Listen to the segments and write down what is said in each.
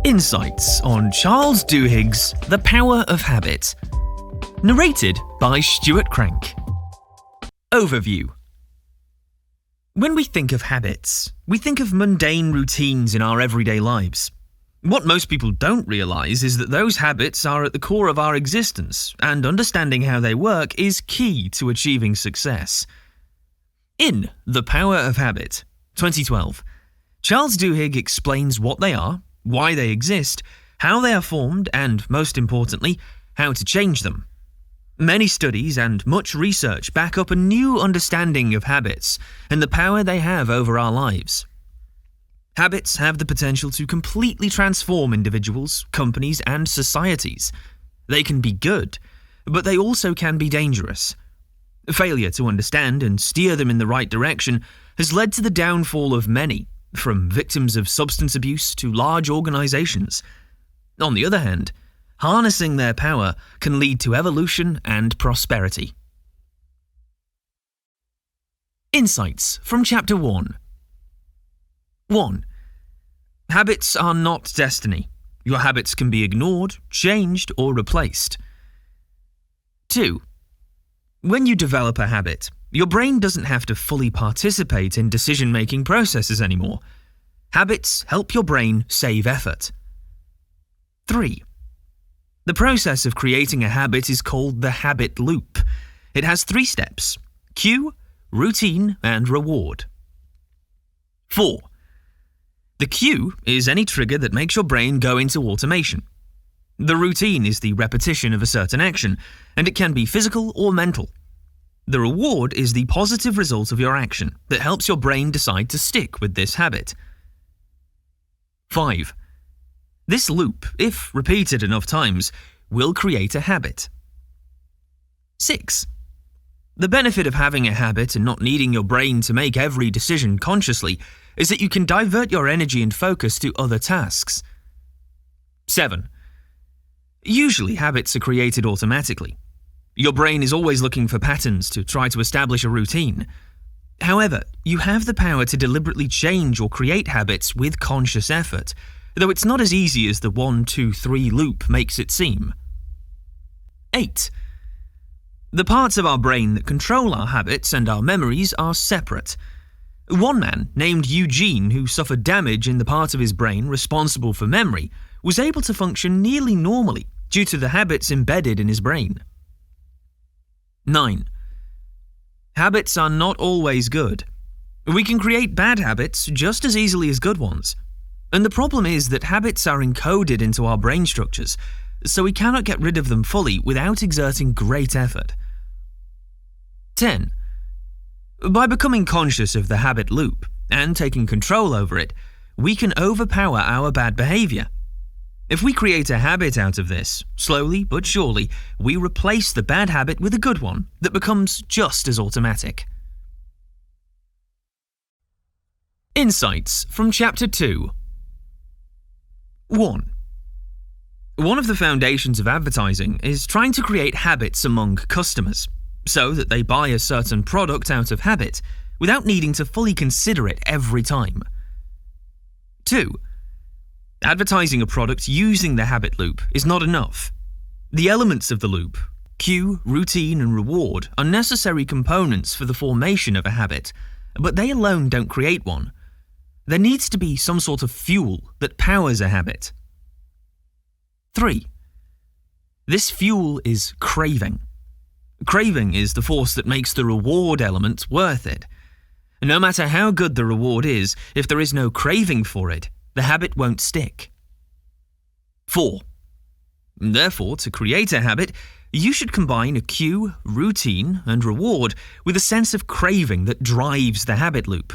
Insights on Charles Duhigg's The Power of Habit. Narrated by Stuart Crank. Overview. When we think of habits, we think of mundane routines in our everyday lives. What most people don't realise is that those habits are at the core of our existence, and understanding how they work is key to achieving success. In The Power of Habit, 2012, Charles Duhigg explains what they are, why they exist, how they are formed, and, most importantly, how to change them. Many studies and much research back up a new understanding of habits and the power they have over our lives. Habits have the potential to completely transform individuals, companies, and societies. They can be good, but they also can be dangerous. Failure to understand and steer them in the right direction has led to the downfall of many, from victims of substance abuse to large organizations. On the other hand, harnessing their power can lead to evolution and prosperity. Insights from Chapter 1. 1. Habits are not destiny. Your habits can be ignored, changed, or replaced. 2. When you develop a habit, your brain doesn't have to fully participate in decision-making processes anymore. Habits help your brain save effort. 3. The process of creating a habit is called the habit loop. It has 3 steps: cue, routine, and reward. 4. The cue is any trigger that makes your brain go into automation. The routine is the repetition of a certain action, and it can be physical or mental. The reward is the positive result of your action that helps your brain decide to stick with this habit. 5. This loop, if repeated enough times, will create a habit. 6. The benefit of having a habit and not needing your brain to make every decision consciously is that you can divert your energy and focus to other tasks. 7. Usually habits are created automatically. Your brain is always looking for patterns to try to establish a routine. However, you have the power to deliberately change or create habits with conscious effort, though it's not as easy as the 1, 2, 3 loop makes it seem. 8. The parts of our brain that control our habits and our memories are separate. One man, named Eugene, who suffered damage in the part of his brain responsible for memory, was able to function nearly normally due to the habits embedded in his brain. 9. Habits are not always good. We can create bad habits just as easily as good ones. And the problem is that habits are encoded into our brain structures, so we cannot get rid of them fully without exerting great effort. 10. By becoming conscious of the habit loop and taking control over it, we can overpower our bad behavior. If we create a habit out of this, slowly but surely, we replace the bad habit with a good one that becomes just as automatic. Insights from Chapter 2. 1. One of the foundations of advertising is trying to create habits among customers, so that they buy a certain product out of habit without needing to fully consider it every time. 2. Advertising a product using the habit loop is not enough. The elements of the loop, cue, routine, and reward, are necessary components for the formation of a habit, but they alone don't create one. There needs to be some sort of fuel that powers a habit. 3. This fuel is craving. Craving is the force that makes the reward element worth it. No matter how good the reward is, if there is no craving for it, the habit won't stick. 4. Therefore, to create a habit, you should combine a cue, routine, and reward with a sense of craving that drives the habit loop.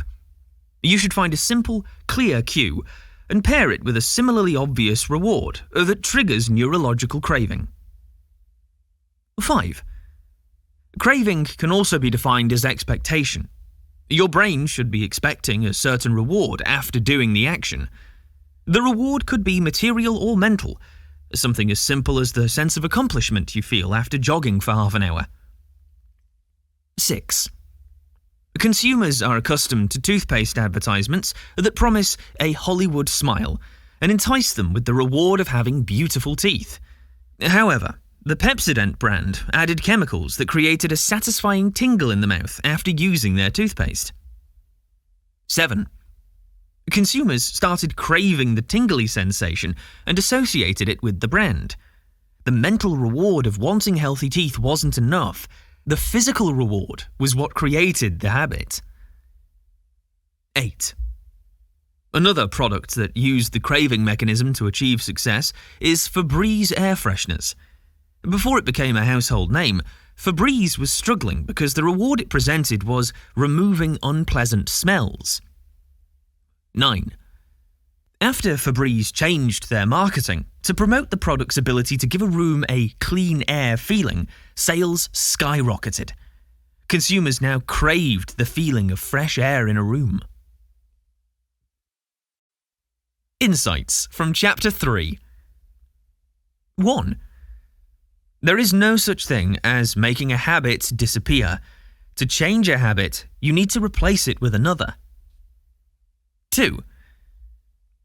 You should find a simple, clear cue and pair it with a similarly obvious reward that triggers neurological craving. 5. Craving can also be defined as expectation. Your brain should be expecting a certain reward after doing the action. The reward could be material or mental, something as simple as the sense of accomplishment you feel after jogging for half an hour. 6. Consumers are accustomed to toothpaste advertisements that promise a Hollywood smile, and entice them with the reward of having beautiful teeth. However, the Pepsodent brand added chemicals that created a satisfying tingle in the mouth after using their toothpaste. 7. Consumers started craving the tingly sensation and associated it with the brand. The mental reward of wanting healthy teeth wasn't enough. The physical reward was what created the habit. 8. Another product that used the craving mechanism to achieve success is Febreze air fresheners. Before it became a household name, Febreze was struggling because the reward it presented was removing unpleasant smells. 9. After Febreze changed their marketing to promote the product's ability to give a room a clean air feeling, sales skyrocketed. Consumers now craved the feeling of fresh air in a room. Insights from Chapter 3. 1. There is no such thing as making a habit disappear. To change a habit, you need to replace it with another. 2.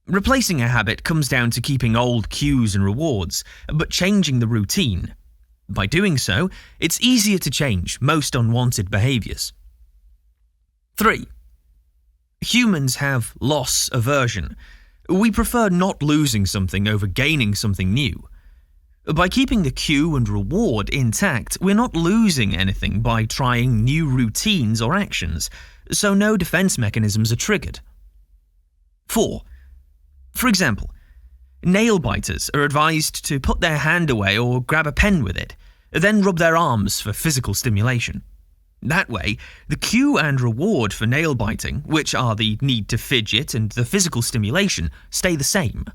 Replacing a habit comes down to keeping old cues and rewards, but changing the routine. By doing so, it's easier to change most unwanted behaviors. 3. Humans have loss aversion. We prefer not losing something over gaining something new. By keeping the cue and reward intact, we're not losing anything by trying new routines or actions, so no defense mechanisms are triggered. 4. For example, nail biters are advised to put their hand away or grab a pen with it, then rub their arms for physical stimulation. That way, the cue and reward for nail biting, which are the need to fidget and the physical stimulation, stay the same.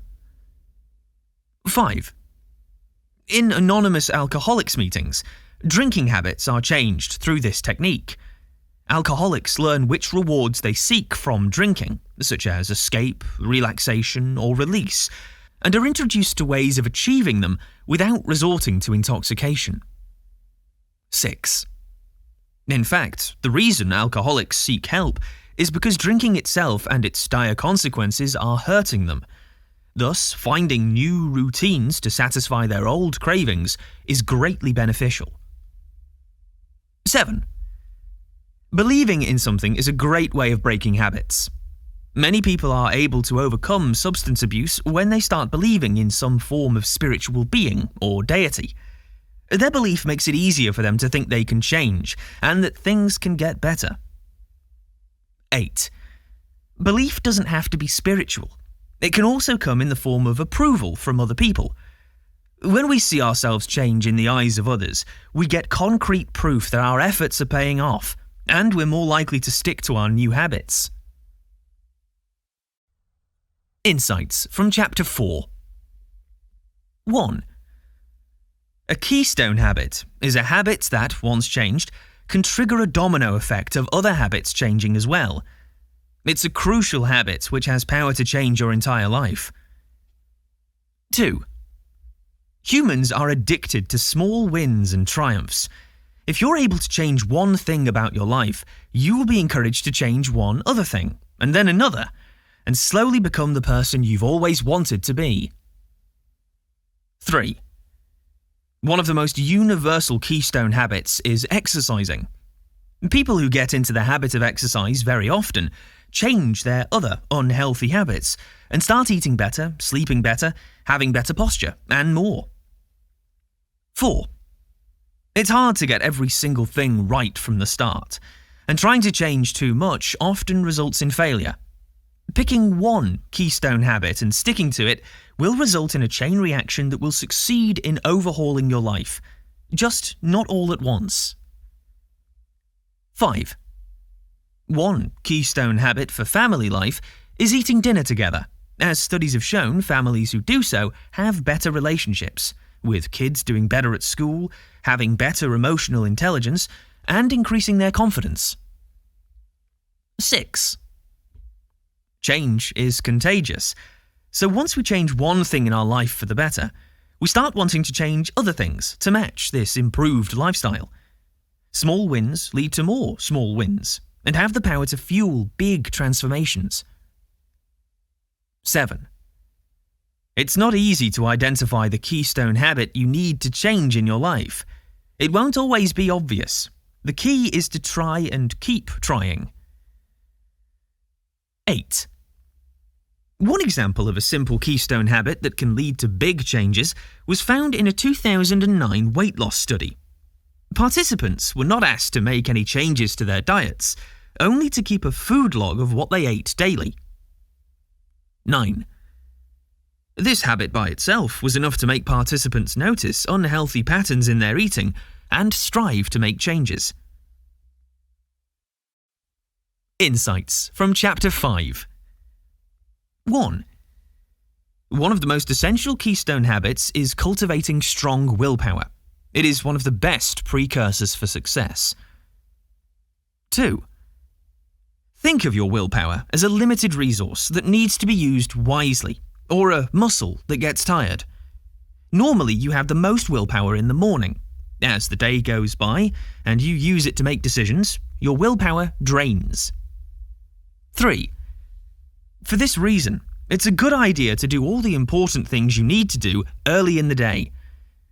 5. In anonymous alcoholics meetings, drinking habits are changed through this technique. Alcoholics learn which rewards they seek from drinking, such as escape, relaxation, or release, and are introduced to ways of achieving them without resorting to intoxication. 6. In fact, the reason alcoholics seek help is because drinking itself and its dire consequences are hurting them. Thus, finding new routines to satisfy their old cravings is greatly beneficial. 7. Believing in something is a great way of breaking habits. Many people are able to overcome substance abuse when they start believing in some form of spiritual being or deity. Their belief makes it easier for them to think they can change and that things can get better. 8. Belief doesn't have to be spiritual. It can also come in the form of approval from other people. When we see ourselves change in the eyes of others, we get concrete proof that our efforts are paying off, and we're more likely to stick to our new habits. Insights from Chapter 4. 1. A keystone habit is a habit that, once changed, can trigger a domino effect of other habits changing as well. It's a crucial habit which has power to change your entire life. 2. Humans are addicted to small wins and triumphs. If you're able to change one thing about your life, you will be encouraged to change one other thing, and then another, and slowly become the person you've always wanted to be. 3. One of the most universal keystone habits is exercising. People who get into the habit of exercise very often change their other unhealthy habits and start eating better, sleeping better, having better posture, and more. 4. It's hard to get every single thing right from the start, and trying to change too much often results in failure. Picking one keystone habit and sticking to it will result in a chain reaction that will succeed in overhauling your life, just not all at once. 5. One keystone habit for family life is eating dinner together. As studies have shown, families who do so have better relationships, with kids doing better at school, having better emotional intelligence, and increasing their confidence. 6. Change is contagious. So once we change one thing in our life for the better, we start wanting to change other things to match this improved lifestyle. Small wins lead to more small wins and have the power to fuel big transformations. 7. It's not easy to identify the keystone habit you need to change in your life. It won't always be obvious. The key is to try and keep trying. 8. One example of a simple keystone habit that can lead to big changes was found in a 2009 weight loss study. Participants were not asked to make any changes to their diets, only to keep a food log of what they ate daily. 9. This habit by itself was enough to make participants notice unhealthy patterns in their eating and strive to make changes. Insights from Chapter 5. 1. One of the most essential keystone habits is cultivating strong willpower. It is one of the best precursors for success. 2. Think of your willpower as a limited resource that needs to be used wisely, or a muscle that gets tired. Normally, you have the most willpower in the morning. As the day goes by and you use it to make decisions, your willpower drains. 3. For this reason, it's a good idea to do all the important things you need to do early in the day.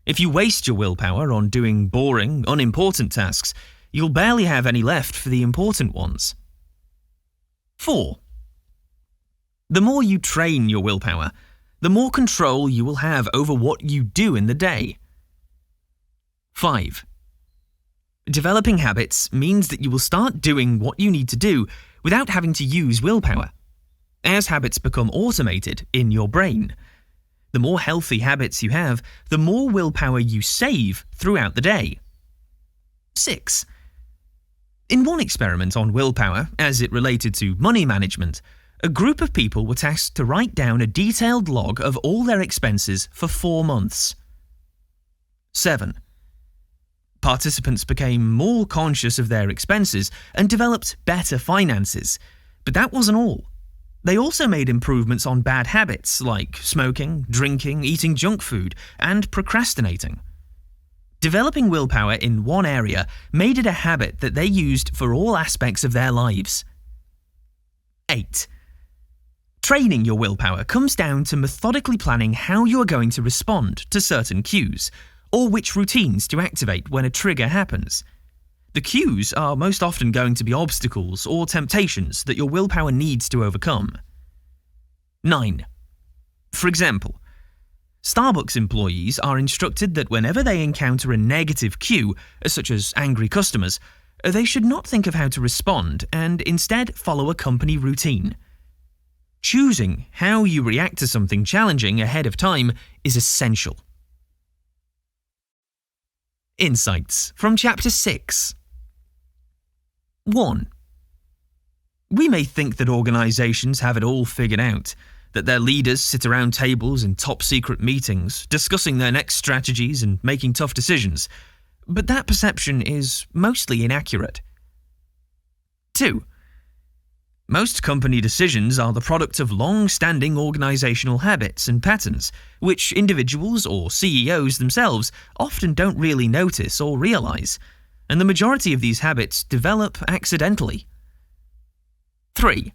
If you waste your willpower on doing boring, unimportant tasks, you'll barely have any left for the important ones. 4. The more you train your willpower, the more control you will have over what you do in the day. 5. Developing habits means that you will start doing what you need to do without having to use willpower. As habits become automated in your brain, the more healthy habits you have, the more willpower you save throughout the day. 6. In one experiment on willpower, as it related to money management, a group of people were tasked to write down a detailed log of all their expenses for 4 months. 7. Participants became more conscious of their expenses and developed better finances. But that wasn't all. They also made improvements on bad habits like smoking, drinking, eating junk food, and procrastinating. Developing willpower in one area made it a habit that they used for all aspects of their lives. 8. Training your willpower comes down to methodically planning how you are going to respond to certain cues, or which routines to activate when a trigger happens. The cues are most often going to be obstacles or temptations that your willpower needs to overcome. 9. For example, Starbucks employees are instructed that whenever they encounter a negative cue, such as angry customers, they should not think of how to respond and instead follow a company routine. Choosing how you react to something challenging ahead of time is essential. Insights from Chapter 6. 1. We may think that organizations have it all figured out, that their leaders sit around tables in top-secret meetings, discussing their next strategies and making tough decisions, but that perception is mostly inaccurate. 2. Most company decisions are the product of long-standing organizational habits and patterns, which individuals or CEOs themselves often don't really notice or realize, and the majority of these habits develop accidentally. 3.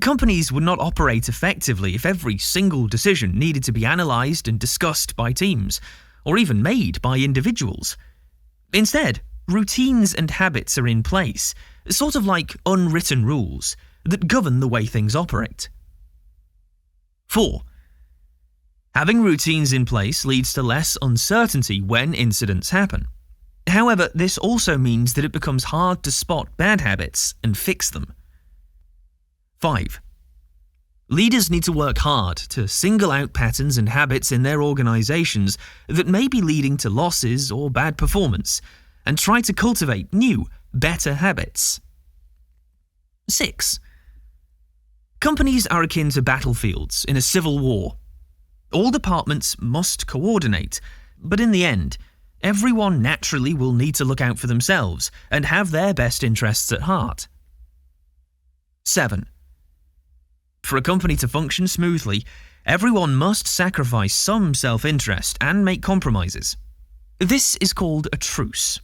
Companies would not operate effectively if every single decision needed to be analyzed and discussed by teams, or even made by individuals. Instead, routines and habits are in place, sort of like unwritten rules, that govern the way things operate. 4. Having routines in place leads to less uncertainty when incidents happen. However, this also means that it becomes hard to spot bad habits and fix them. 5. Leaders need to work hard to single out patterns and habits in their organizations that may be leading to losses or bad performance, and try to cultivate new, better habits. 6. Companies are akin to battlefields in a civil war. All departments must coordinate, but in the end, everyone naturally will need to look out for themselves and have their best interests at heart. 7. For a company to function smoothly, everyone must sacrifice some self-interest and make compromises. This is called a truce.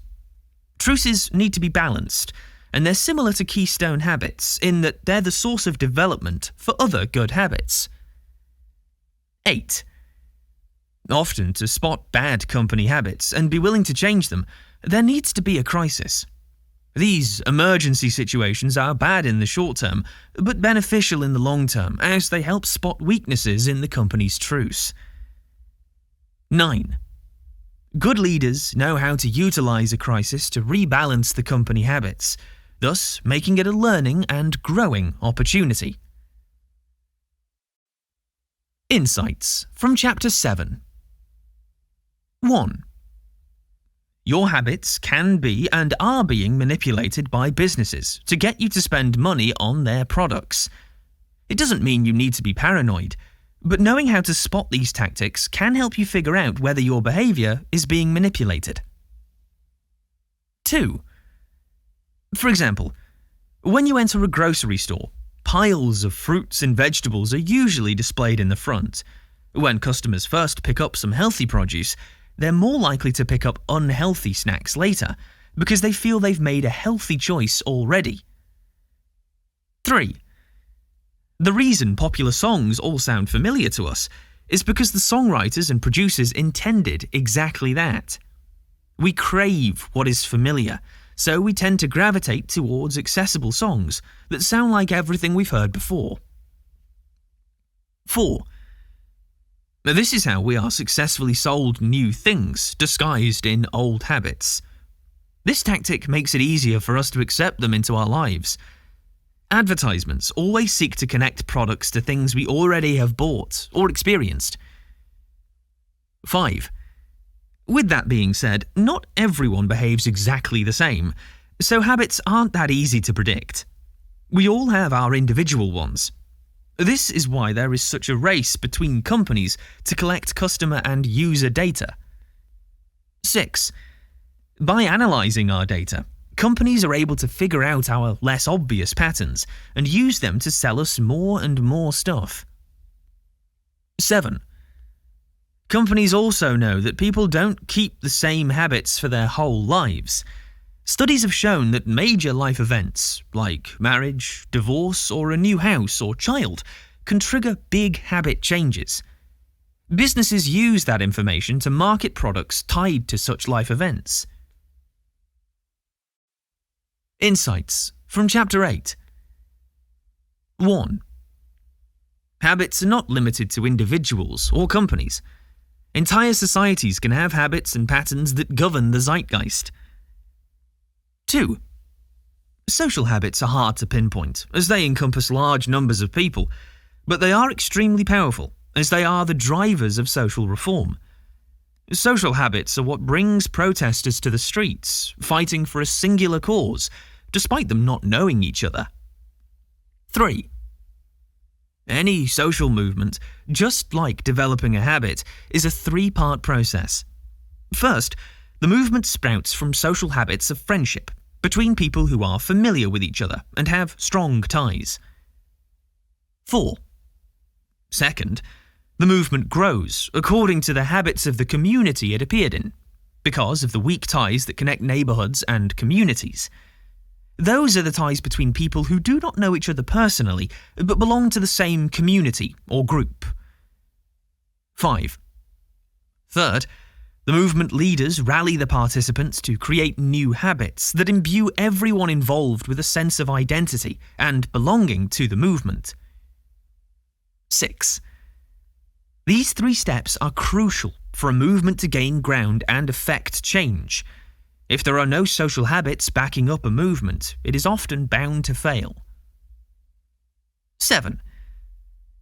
Truces need to be balanced, and they're similar to keystone habits in that they're the source of development for other good habits. 8. Often, to spot bad company habits and be willing to change them, there needs to be a crisis. These emergency situations are bad in the short term, but beneficial in the long term as they help spot weaknesses in the company's truce. 9. Good leaders know how to utilize a crisis to rebalance the company habits, thus making it a learning and growing opportunity. Insights from Chapter 7. 1. Your habits can be and are being manipulated by businesses to get you to spend money on their products. It doesn't mean you need to be paranoid, but knowing how to spot these tactics can help you figure out whether your behavior is being manipulated. 2. For example, when you enter a grocery store, piles of fruits and vegetables are usually displayed in the front. When customers first pick up some healthy produce, they're more likely to pick up unhealthy snacks later because they feel they've made a healthy choice already. 3. The reason popular songs all sound familiar to us is because the songwriters and producers intended exactly that. We crave what is familiar, so we tend to gravitate towards accessible songs that sound like everything we've heard before. 4. This is how we are successfully sold new things disguised in old habits. This tactic makes it easier for us to accept them into our lives. Advertisements always seek to connect products to things we already have bought or experienced. 5. With that being said, not everyone behaves exactly the same, so habits aren't that easy to predict. We all have our individual ones. This is why there is such a race between companies to collect customer and user data. 6. By analysing our data, companies are able to figure out our less obvious patterns and use them to sell us more and more stuff. 7. Companies also know that people don't keep the same habits for their whole lives. Studies have shown that major life events, like marriage, divorce, or a new house or child, can trigger big habit changes. Businesses use that information to market products tied to such life events. Insights from Chapter 8. 1. Habits are not limited to individuals or companies. Entire societies can have habits and patterns that govern the zeitgeist. 2. Social habits are hard to pinpoint, as they encompass large numbers of people, but they are extremely powerful, as they are the drivers of social reform. Social habits are what brings protesters to the streets, fighting for a singular cause, despite them not knowing each other. 3. Any social movement, just like developing a habit, is a three-part process. First, the movement sprouts from social habits of friendship between people who are familiar with each other and have strong ties. 4. Second, the movement grows according to the habits of the community it appeared in, because of the weak ties that connect neighbourhoods and communities. Those are the ties between people who do not know each other personally, but belong to the same community or group. 5. Third, the movement leaders rally the participants to create new habits that imbue everyone involved with a sense of identity and belonging to the movement. 6. These 3 steps are crucial for a movement to gain ground and effect change. If there are no social habits backing up a movement, it is often bound to fail. 7.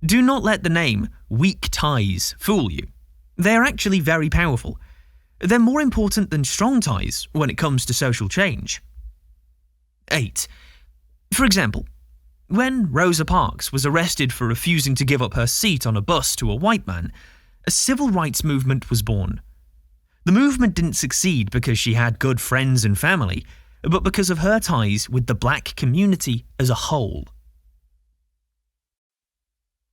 Do not let the name weak ties fool you. They are actually very powerful. They're more important than strong ties when it comes to social change. 8. For example, when Rosa Parks was arrested for refusing to give up her seat on a bus to a white man, a civil rights movement was born. The movement didn't succeed because she had good friends and family, but because of her ties with the black community as a whole.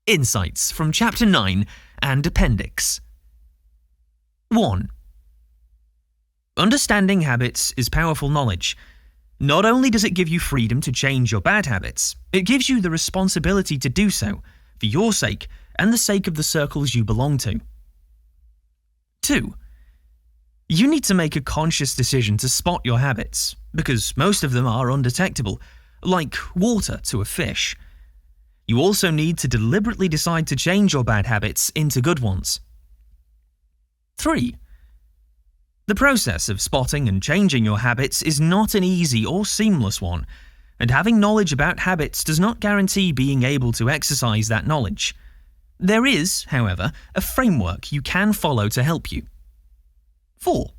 Insights from Chapter 9 and Appendix. 1. Understanding habits is powerful knowledge. Not only does it give you freedom to change your bad habits, it gives you the responsibility to do so, for your sake and the sake of the circles you belong to. 2. You need to make a conscious decision to spot your habits, because most of them are undetectable, like water to a fish. You also need to deliberately decide to change your bad habits into good ones. 3. The process of spotting and changing your habits is not an easy or seamless one, and having knowledge about habits does not guarantee being able to exercise that knowledge. There is, however, a framework you can follow to help you. 4.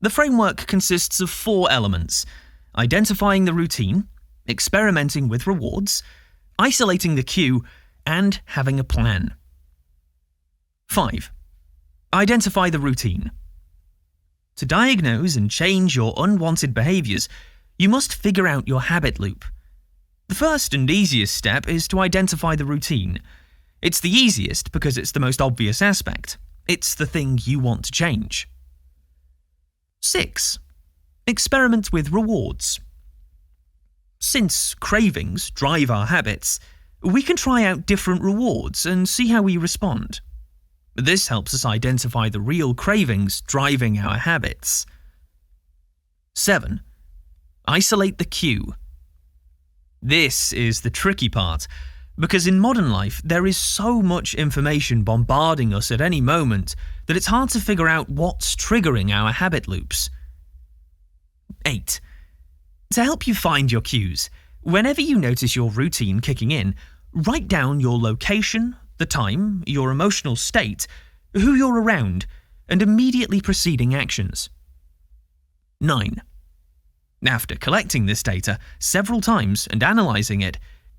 The framework consists of 4 elements: identifying the routine, experimenting with rewards, isolating the cue, and having a plan. 5. Identify the routine. To diagnose and change your unwanted behaviours, you must figure out your habit loop. The first and easiest step is to identify the routine. It's the easiest because it's the most obvious aspect. It's the thing you want to change. 6. Experiment with rewards. Since cravings drive our habits, we can try out different rewards and see how we respond. This helps us identify the real cravings driving our habits. 7. Isolate the cue. This is the tricky part, because in modern life there is so much information bombarding us at any moment that it's hard to figure out what's triggering our habit loops. 8. To help you find your cues, whenever you notice your routine kicking in, write down your location, the time, your emotional state, who you're around, and immediately preceding actions. 9. After collecting this data several times and analysing it,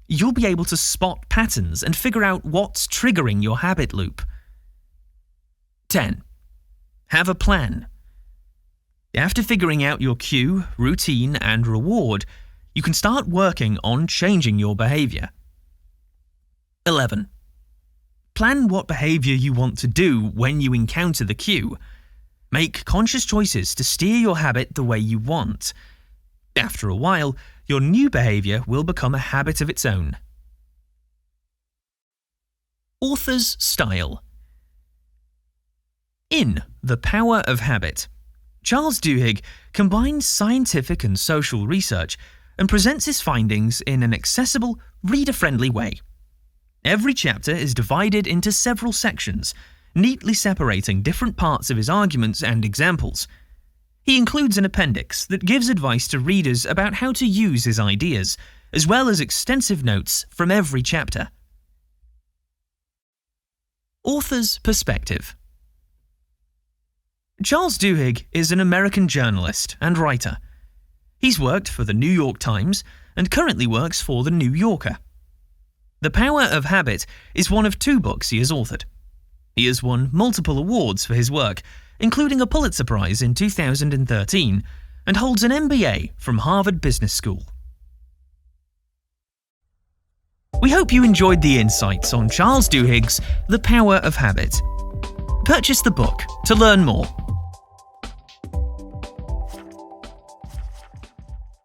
you'll be able to spot patterns and figure out what's triggering your habit loop. 10. Have a plan. After figuring out your cue, routine, and reward, you can start working on changing your behaviour. 11. Plan what behaviour you want to do when you encounter the cue. Make conscious choices to steer your habit the way you want. After a while, your new behaviour will become a habit of its own. Author's style. In The Power of Habit, Charles Duhigg combines scientific and social research and presents his findings in an accessible, reader-friendly way. Every chapter is divided into several sections, neatly separating different parts of his arguments and examples. He includes an appendix that gives advice to readers about how to use his ideas, as well as extensive notes from every chapter. Author's perspective. Charles Duhigg is an American journalist and writer. He's worked for the New York Times and currently works for the New Yorker. The Power of Habit is one of 2 books he has authored. He has won multiple awards for his work, including a Pulitzer Prize in 2013, and holds an MBA from Harvard Business School. We hope you enjoyed the insights on Charles Duhigg's The Power of Habit. Purchase the book to learn more.